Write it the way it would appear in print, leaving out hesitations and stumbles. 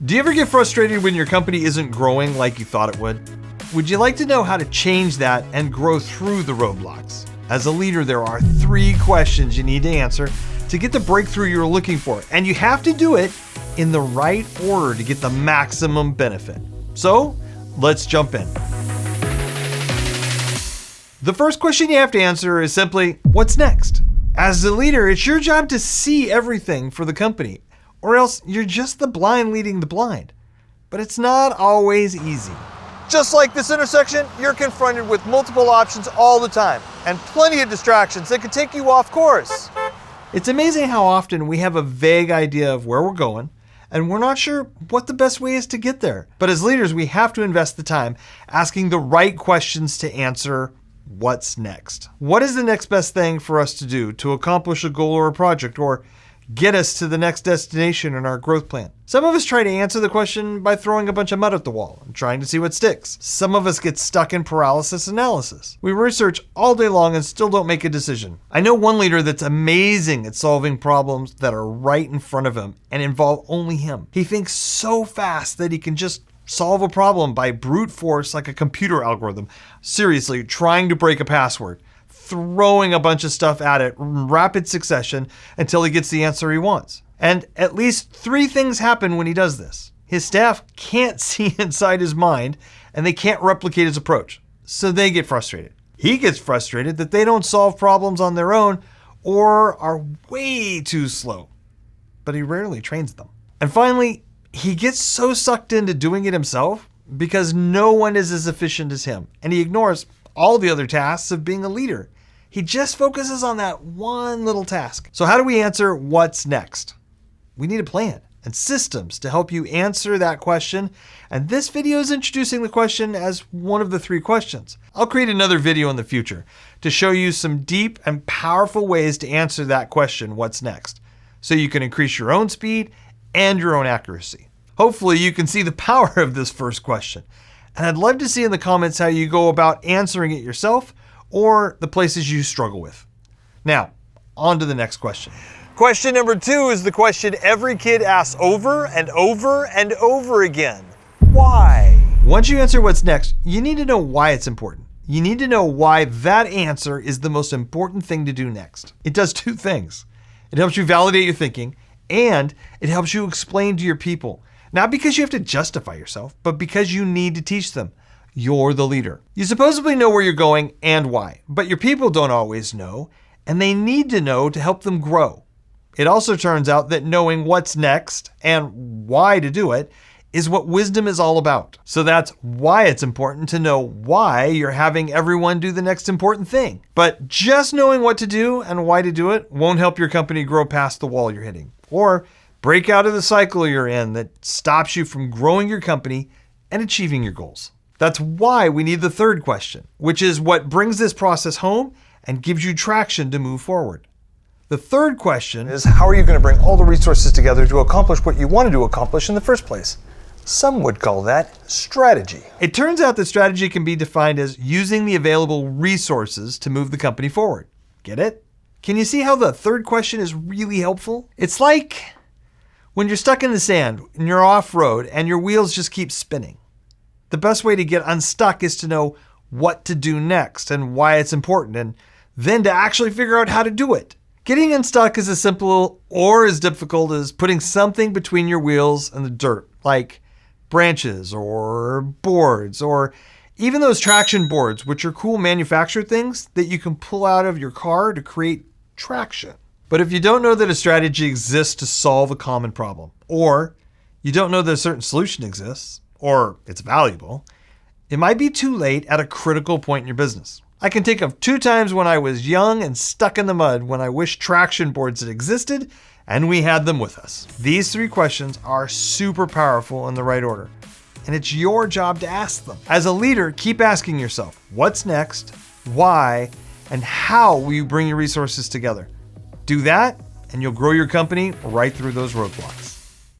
Do you ever get frustrated when your company isn't growing like you thought it would? Would you like to know how to change that and grow through the roadblocks? As a leader, there are 3 questions you need to answer to get the breakthrough you're looking for, and you have to do it in the right order to get the maximum benefit. So, let's jump in. The first question you have to answer is simply, what's next? As the leader, it's your job to see everything for the company, or else you're just the blind leading the blind. But it's not always easy. Just like this intersection, you're confronted with multiple options all the time, and plenty of distractions that could take you off course. It's amazing how often we have a vague idea of where we're going, and we're not sure what the best way is to get there. But as leaders, we have to invest the time asking the right questions to answer what's next. What is the next best thing for us to do to accomplish a goal or a project, or get us to the next destination in our growth plan? Some of us try to answer the question by throwing a bunch of mud at the wall and trying to see what sticks. Some of us get stuck in paralysis analysis. We research all day long and still don't make a decision. I know one leader that's amazing at solving problems that are right in front of him and involve only him. He thinks so fast that he can just solve a problem by brute force like a computer algorithm. Seriously, trying to break a password, throwing a bunch of stuff at it in rapid succession until he gets the answer he wants. And at least 3 things happen when he does this. His staff can't see inside his mind, and they can't replicate his approach, so they get frustrated. He gets frustrated that they don't solve problems on their own or are way too slow, but he rarely trains them. And finally, he gets so sucked into doing it himself because no one is as efficient as him, and he ignores all the other tasks of being a leader. He just focuses on that one little task. So how do we answer what's next? We need a plan and systems to help you answer that question. And this video is introducing the question as one of the 3 questions. I'll create another video in the future to show you some deep and powerful ways to answer that question, what's next, so you can increase your own speed and your own accuracy. Hopefully you can see the power of this first question. And I'd love to see in the comments how you go about answering it yourself or the places you struggle with. Now, on to the next question. Question number 2 is the question every kid asks over and over and over again. Why? Once you answer what's next, you need to know why it's important. You need to know why that answer is the most important thing to do next. It does 2 things. It helps you validate your thinking, and it helps you explain to your people. Not because you have to justify yourself, but because you need to teach them. You're the leader. You supposedly know where you're going and why, but your people don't always know, and they need to know to help them grow. It also turns out that knowing what's next and why to do it is what wisdom is all about. So that's why it's important to know why you're having everyone do the next important thing. But just knowing what to do and why to do it won't help your company grow past the wall you're hitting, or break out of the cycle you're in that stops you from growing your company and achieving your goals. That's why we need the 3rd question, which is what brings this process home and gives you traction to move forward. The 3rd question is, how are you going to bring all the resources together to accomplish what you wanted to accomplish in the first place? Some would call that strategy. It turns out that strategy can be defined as using the available resources to move the company forward. Get it? Can you see how the 3rd question is really helpful? It's like when you're stuck in the sand and you're off-road and your wheels just keep spinning. The best way to get unstuck is to know what to do next and why it's important, and then to actually figure out how to do it. Getting unstuck is as simple or as difficult as putting something between your wheels and the dirt, like branches or boards, or even those traction boards, which are cool manufactured things that you can pull out of your car to create traction. But if you don't know that a strategy exists to solve a common problem, or you don't know that a certain solution exists, or it's valuable, it might be too late at a critical point in your business. I can think of 2 times when I was young and stuck in the mud when I wished traction boards had existed and we had them with us. These 3 questions are super powerful in the right order, and it's your job to ask them. As a leader, keep asking yourself, what's next, why, and how will you bring your resources together? Do that, and you'll grow your company right through those roadblocks.